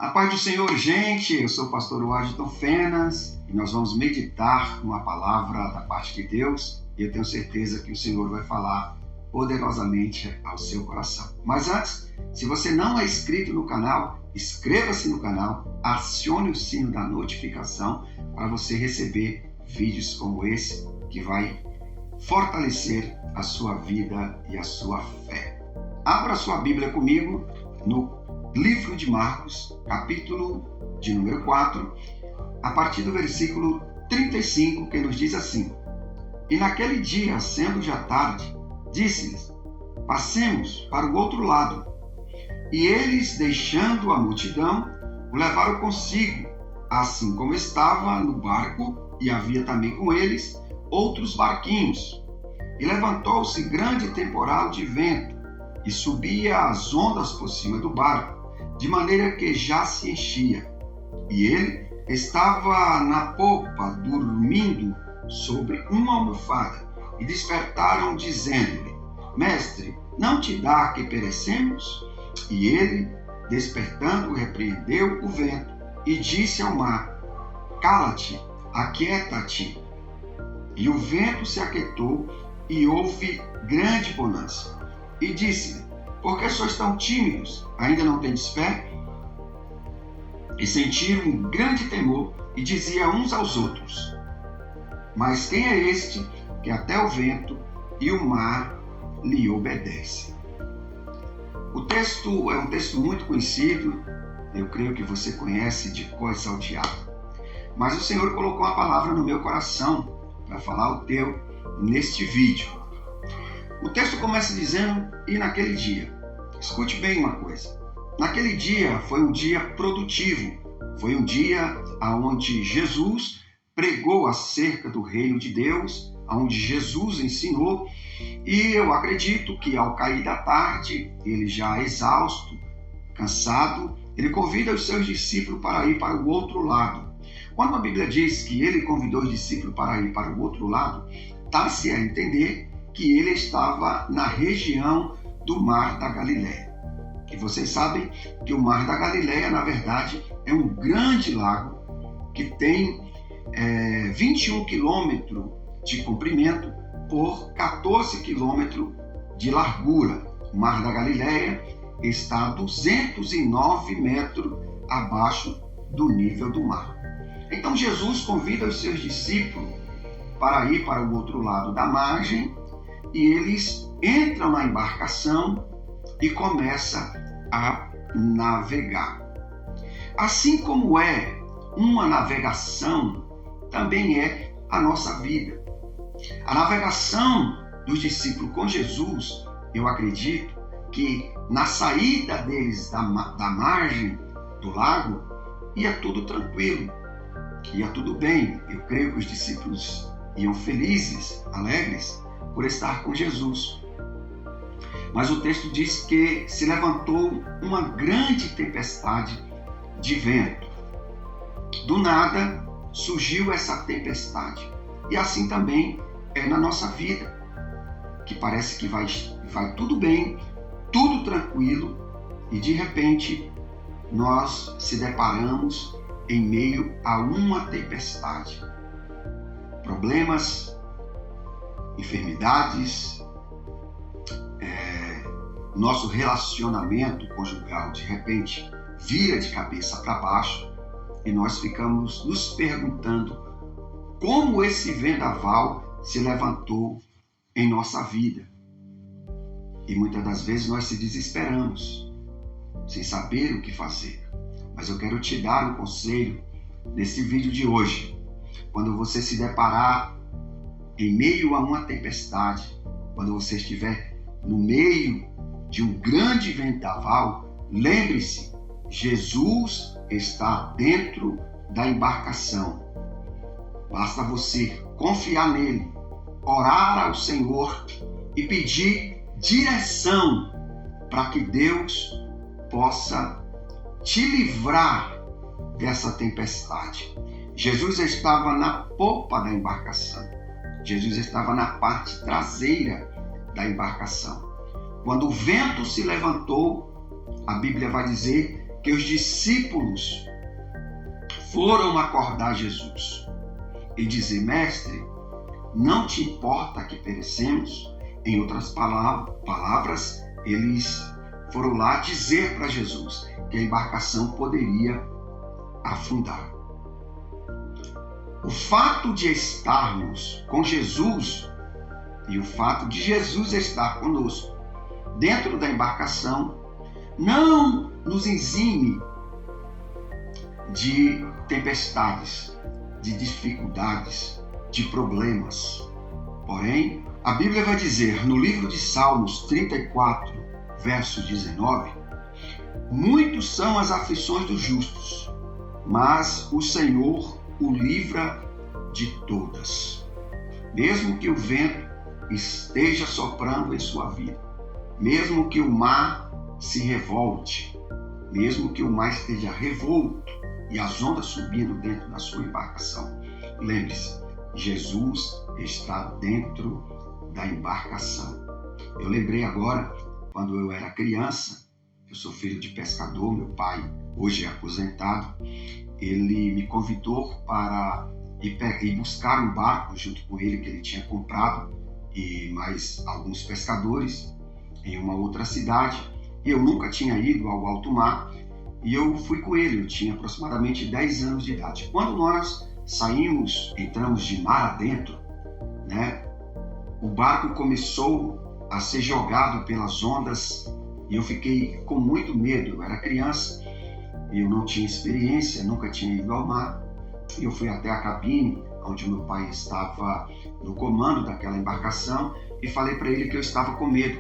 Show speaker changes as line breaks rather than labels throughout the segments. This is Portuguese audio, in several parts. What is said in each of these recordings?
A paz do Senhor, gente, eu sou o pastor Washington Fenas e nós vamos meditar numa palavra da parte de Deus e eu tenho certeza que o Senhor vai falar poderosamente ao seu coração. Mas antes, se você não é inscrito no canal, inscreva-se no canal, acione o sino da notificação para você receber vídeos como esse que vai fortalecer a sua vida e a sua fé. Abra sua Bíblia comigo no livro de Marcos, capítulo de número 4, a partir do versículo 35, que nos diz assim: E naquele dia, sendo já tarde, disse-lhes: Passemos para o outro lado. E eles, deixando a multidão, o levaram consigo, assim como estava no barco, e havia também com eles outros barquinhos. E levantou-se grande temporal de vento, e subia as ondas por cima do barco, de maneira que já se enchia. E ele estava na popa, dormindo sobre uma almofada. E despertaram, dizendo-lhe: Mestre, não te dá que perecemos? E ele, despertando, repreendeu o vento e disse ao mar: Cala-te, aquieta-te. E o vento se aquietou e houve grande bonança. E disse-lhe: Por que sois tão tímidos? Ainda não tendes fé? E sentiram um grande temor e diziam uns aos outros: Mas quem é este que até o vento e o mar lhe obedecem? O texto é um texto muito conhecido, eu creio que você conhece de cor salteado. Mas o Senhor colocou uma palavra no meu coração para falar o teu neste vídeo. O texto começa dizendo: E naquele dia. Escute bem uma coisa. Naquele dia foi um dia produtivo. Foi um dia onde Jesus pregou acerca do reino de Deus, onde Jesus ensinou. E eu acredito que ao cair da tarde, ele já exausto, cansado, ele convida os seus discípulos para ir para o outro lado. Quando a Bíblia diz que ele convidou os discípulos para ir para o outro lado, dá-se a entender que ele estava na região do Mar da Galileia. E vocês sabem que o Mar da Galileia, na verdade, é um grande lago que tem 21 quilômetros de comprimento por 14 quilômetros de largura. O Mar da Galileia está a 209 metros abaixo do nível do mar. Então Jesus convida os seus discípulos para ir para o outro lado da margem e eles entram na embarcação e começam a navegar. Assim como é uma navegação, também é a nossa vida. A navegação dos discípulos com Jesus, eu acredito que na saída deles da margem do lago, ia tudo tranquilo, ia tudo bem. Eu creio que os discípulos iam felizes, alegres, por estar com Jesus. Mas o texto diz que se levantou uma grande tempestade de vento. Do nada surgiu essa tempestade. E assim também é na nossa vida, que parece que vai tudo bem, tudo tranquilo, e de repente nós se deparamos em meio a uma tempestade. Problemas, enfermidades, nosso relacionamento conjugal de repente vira de cabeça para baixo e nós ficamos nos perguntando como esse vendaval se levantou em nossa vida. E muitas das vezes nós se desesperamos, sem saber o que fazer. Mas eu quero te dar um conselho nesse vídeo de hoje. Quando você se deparar em meio a uma tempestade, quando você estiver no meio de um grande vendaval, lembre-se, Jesus está dentro da embarcação. Basta você confiar nele, orar ao Senhor e pedir direção para que Deus possa te livrar dessa tempestade. Jesus estava na popa da embarcação. Jesus estava na parte traseira da embarcação. Quando o vento se levantou, a Bíblia vai dizer que os discípulos foram acordar Jesus e dizer: Mestre, não te importa que perecemos? Em outras palavras, eles foram lá dizer para Jesus que a embarcação poderia afundar. O fato de estarmos com Jesus e o fato de Jesus estar conosco dentro da embarcação não nos exime de tempestades, de dificuldades, de problemas. Porém, a Bíblia vai dizer no livro de Salmos 34, verso 19: muitos são as aflições dos justos, mas o Senhor o livra de todas. Mesmo que o vento esteja soprando em sua vida, mesmo que o mar se revolte, mesmo que o mar esteja revolto e as ondas subindo dentro da sua embarcação, lembre-se, Jesus está dentro da embarcação. Eu lembrei agora, quando eu era criança, eu sou filho de pescador, meu pai hoje é aposentado, ele me convidou para ir buscar um barco junto com ele que ele tinha comprado e mais alguns pescadores em uma outra cidade. Eu nunca tinha ido ao alto mar e eu fui com ele, eu tinha aproximadamente 10 anos de idade. Quando nós entramos de mar adentro, o barco começou a ser jogado pelas ondas e eu fiquei com muito medo. Eu era criança, eu não tinha experiência, nunca tinha ido ao mar. Eu fui até a cabine, onde meu pai estava no comando daquela embarcação, e falei para ele que eu estava com medo.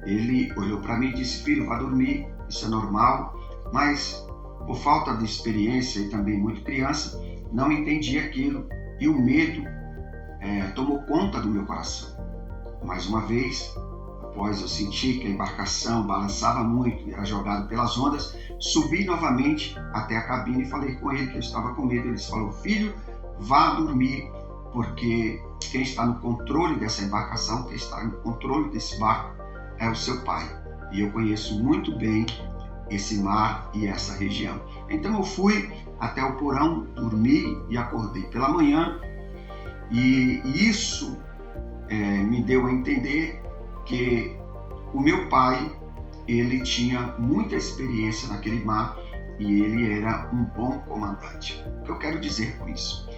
Ele olhou para mim e disse: filho, vá dormir, isso é normal. Mas, por falta de experiência e também muito criança, não entendi aquilo e o medo tomou conta do meu coração. Mais uma vez, após eu sentir que a embarcação balançava muito e era jogado pelas ondas, subi novamente até a cabine e falei com ele que eu estava com medo. Ele falou: filho, vá dormir, porque quem está no controle dessa embarcação, quem está no controle desse barco é o seu pai. E eu conheço muito bem esse mar e essa região. Então eu fui até o porão, dormi e acordei pela manhã, e isso me deu a entender que o meu pai, ele tinha muita experiência naquele mar e ele era um bom comandante. O que eu quero dizer com isso?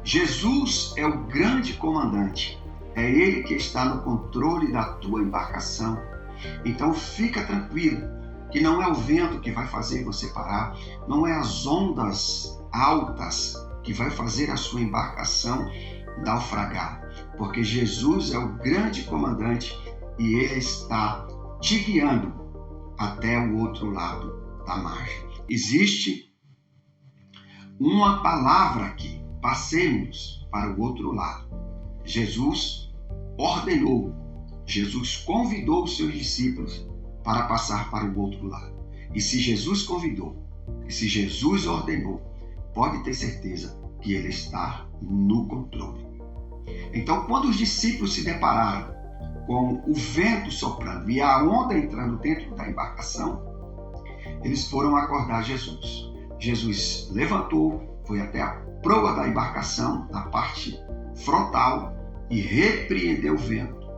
Jesus é o grande comandante, é ele que está no controle da tua embarcação. Então fica tranquilo, que não é o vento que vai fazer você parar, não é as ondas altas que vai fazer a sua embarcação naufragar, porque Jesus é o grande comandante e ele está te guiando até o outro lado da margem. Existe uma palavra aqui: passemos para o outro lado. Jesus ordenou, Jesus convidou os seus discípulos para passar para o outro lado. E se Jesus convidou, e se Jesus ordenou, pode ter certeza que ele está no controle. Então, quando os discípulos se depararam com o vento soprando e a onda entrando dentro da embarcação, eles foram acordar Jesus. Jesus levantou, foi até a proa da embarcação, na parte frontal, e repreendeu o vento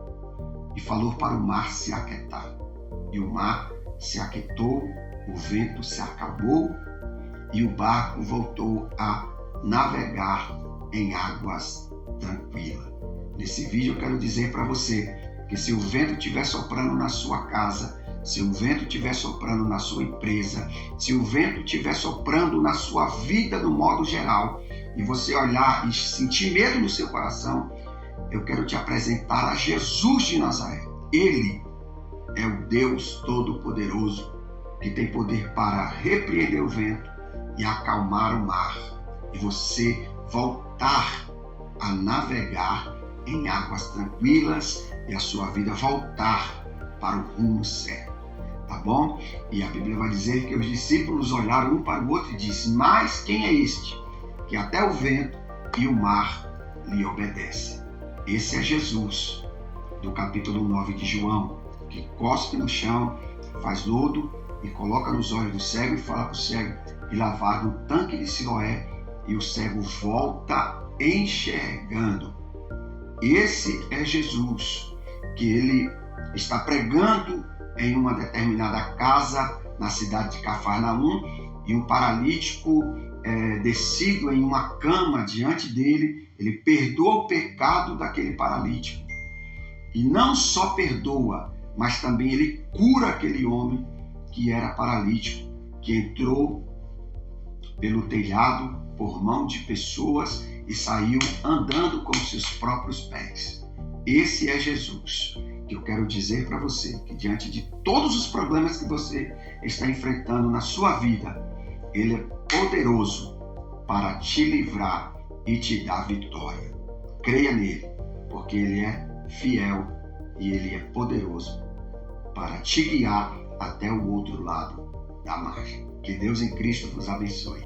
e falou para o mar se aquietar. E o mar se aquietou, o vento se acalmou e o barco voltou a navegar em águas tranquilas. Nesse vídeo eu quero dizer para você que se o vento estiver soprando na sua casa, se o vento estiver soprando na sua empresa, se o vento estiver soprando na sua vida no modo geral, e você olhar e sentir medo no seu coração, eu quero te apresentar a Jesus de Nazaré. Ele é o Deus Todo-Poderoso, que tem poder para repreender o vento e acalmar o mar, e você voltar a navegar em águas tranquilas e a sua vida voltar para o rumo certo, tá bom? E a Bíblia vai dizer que os discípulos olharam um para o outro e disseram: mas quem é este, que até o vento e o mar lhe obedecem? Esse é Jesus, do capítulo 9 de João, que cospe no chão, faz lodo e coloca nos olhos do cego e fala para o cego ir lavar no tanque de Siloé, e o cego volta enxergando. Esse é Jesus, que ele está pregando em uma determinada casa na cidade de Cafarnaum, e um paralítico descido em uma cama diante dele, ele perdoa o pecado daquele paralítico. E não só perdoa, mas também ele cura aquele homem que era paralítico, que entrou pelo telhado por mão de pessoas e saiu andando com seus próprios pés. Esse é Jesus, que eu quero dizer para você, que diante de todos os problemas que você está enfrentando na sua vida, ele é poderoso para te livrar e te dar vitória. Creia nele, porque ele é fiel e ele é poderoso para te guiar até o outro lado da margem. Que Deus em Cristo nos abençoe.